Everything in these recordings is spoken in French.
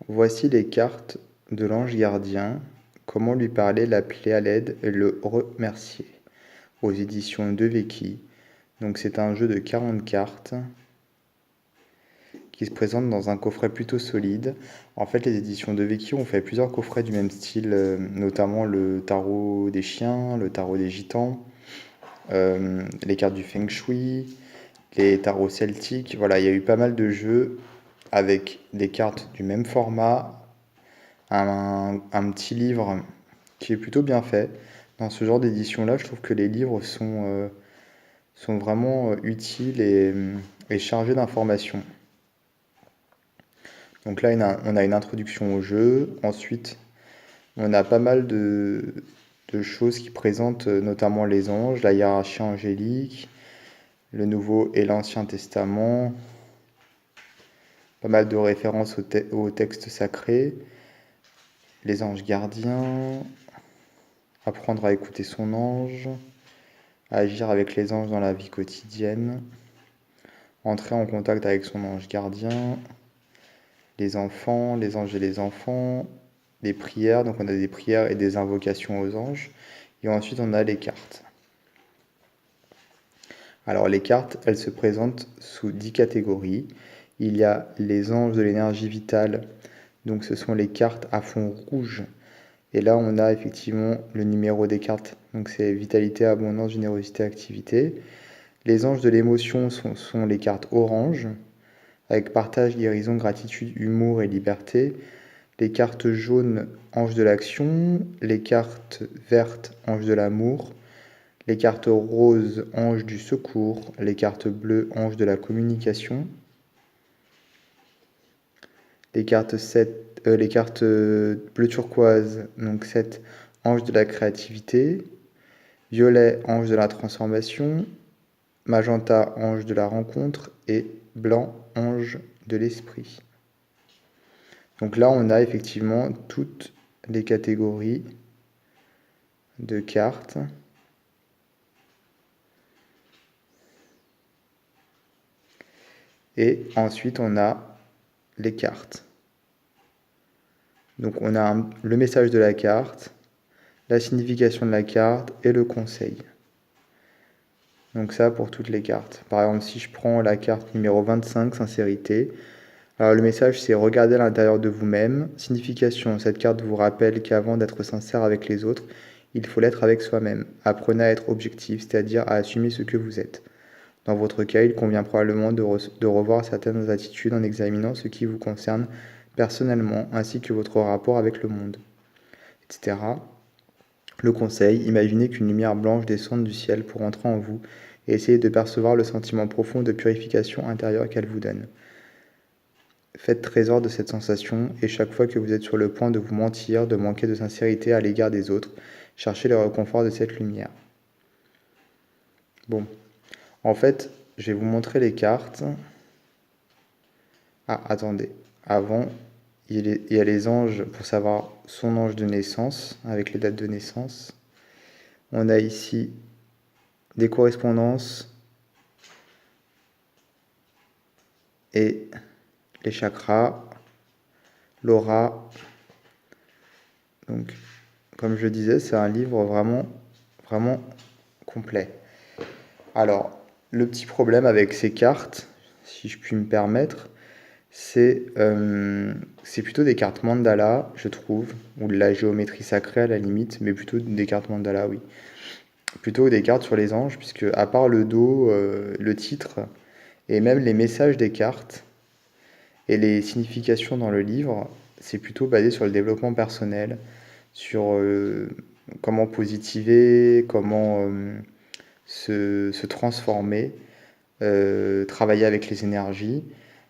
Voici les cartes de l'ange gardien. Comment lui parler, l'appeler à l'aide et le remercier. Aux éditions De Vecchi. Donc c'est un jeu de 40 cartes qui se présente dans un coffret plutôt solide. En fait, les éditions De Vecchi ont fait plusieurs coffrets du même style, notamment le tarot des chiens, le tarot des gitans, les cartes du Feng Shui, les tarots celtiques. Voilà, il y a eu pas mal de jeux avec des cartes du même format, un petit livre qui est plutôt bien fait. Dans ce genre d'édition-là, je trouve que les livres sont vraiment utiles et chargés d'informations. Donc là, on a une introduction au jeu. Ensuite, on a pas mal de choses qui présentent notamment les anges, la hiérarchie angélique, le Nouveau et l'Ancien Testament, pas mal de références au texte sacré, les anges gardiens, apprendre à écouter son ange, agir avec les anges dans la vie quotidienne, entrer en contact avec son ange gardien, les enfants, les anges et les enfants, les prières, donc on a des prières et des invocations aux anges, et ensuite on a les cartes. Alors les cartes, elles se présentent sous 10 catégories. Il y a les anges de l'énergie vitale, donc ce sont les cartes à fond rouge. Et là, on a effectivement le numéro des cartes, donc c'est vitalité, abondance, générosité, activité. Les anges de l'émotion sont les cartes orange, avec partage, guérison, gratitude, humour et liberté. Les cartes jaunes, ange de l'action. Les cartes vertes, ange de l'amour. Les cartes roses, ange du secours. Les cartes bleues, ange de la communication. Les cartes bleu turquoise, donc 7, ange de la créativité. Violet, ange de la transformation. Magenta, ange de la rencontre. Et blanc, ange de l'esprit. Donc là, on a effectivement toutes les catégories de cartes. Et ensuite, on a les cartes. Donc on a le message de la carte, la signification de la carte et le conseil. Donc ça pour toutes les cartes. Par exemple, si je prends la carte numéro 25, sincérité, alors le message c'est regardez à l'intérieur de vous-même. Signification, cette carte vous rappelle qu'avant d'être sincère avec les autres, il faut l'être avec soi-même. Apprenez à être objectif, c'est-à-dire à assumer ce que vous êtes. Dans votre cas, il convient probablement de revoir certaines attitudes en examinant ce qui vous concerne personnellement, ainsi que votre rapport avec le monde, etc. Le conseil, imaginez qu'une lumière blanche descende du ciel pour entrer en vous et essayez de percevoir le sentiment profond de purification intérieure qu'elle vous donne. Faites trésor de cette sensation et chaque fois que vous êtes sur le point de vous mentir, de manquer de sincérité à l'égard des autres, cherchez le réconfort de cette lumière. Bon, en fait, je vais vous montrer les cartes. Ah, attendez. Avant, il y a les anges pour savoir son ange de naissance, avec les dates de naissance. On a ici des correspondances et les chakras, l'aura. Donc, comme je disais, c'est un livre vraiment, vraiment complet. Alors, le petit problème avec ces cartes, si je puis me permettre, c'est plutôt des cartes mandala, je trouve, ou de la géométrie sacrée à la limite, mais plutôt des cartes mandala, oui. Plutôt des cartes sur les anges, puisque à part le dos, le titre, et même les messages des cartes, et les significations dans le livre, c'est plutôt basé sur le développement personnel, sur comment positiver, comment se transformer, travailler avec les énergies.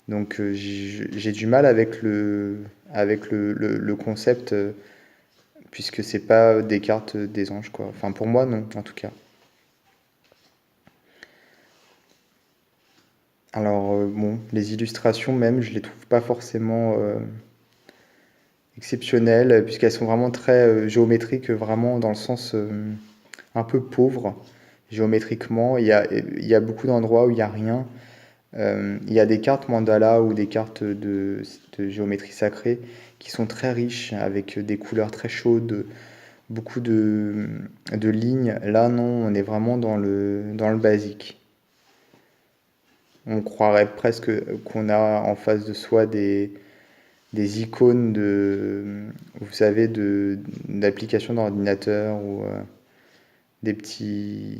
Donc j'ai du mal avec le concept, puisque c'est pas des cartes des anges, quoi. Enfin pour moi non, en tout cas. Alors bon, les illustrations même, je les trouve pas forcément exceptionnelles, puisqu'elles sont vraiment très géométriques, vraiment dans le sens un peu pauvre, géométriquement. Il y a beaucoup d'endroits où il n'y a rien. Il y a des cartes mandala ou des cartes de géométrie sacrée qui sont très riches, avec des couleurs très chaudes, beaucoup de lignes. Là, non, on est vraiment dans le basique. On croirait presque qu'on a en face de soi des icônes vous savez, d'applications d'ordinateur ou des petits,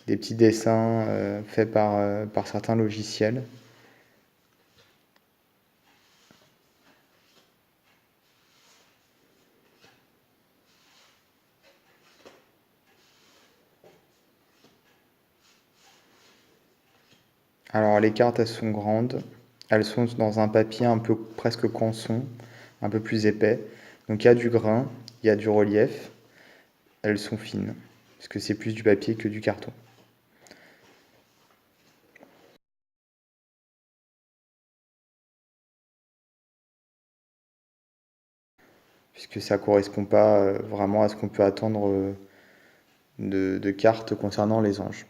des petits dessins faits par certains logiciels. Alors les cartes, elles sont grandes. Elles sont dans un papier un peu presque canson, un peu plus épais. Donc il y a du grain, il y a du relief. Elles sont fines, parce que c'est plus du papier que du carton. Puisque ça correspond pas vraiment à ce qu'on peut attendre de cartes concernant les anges.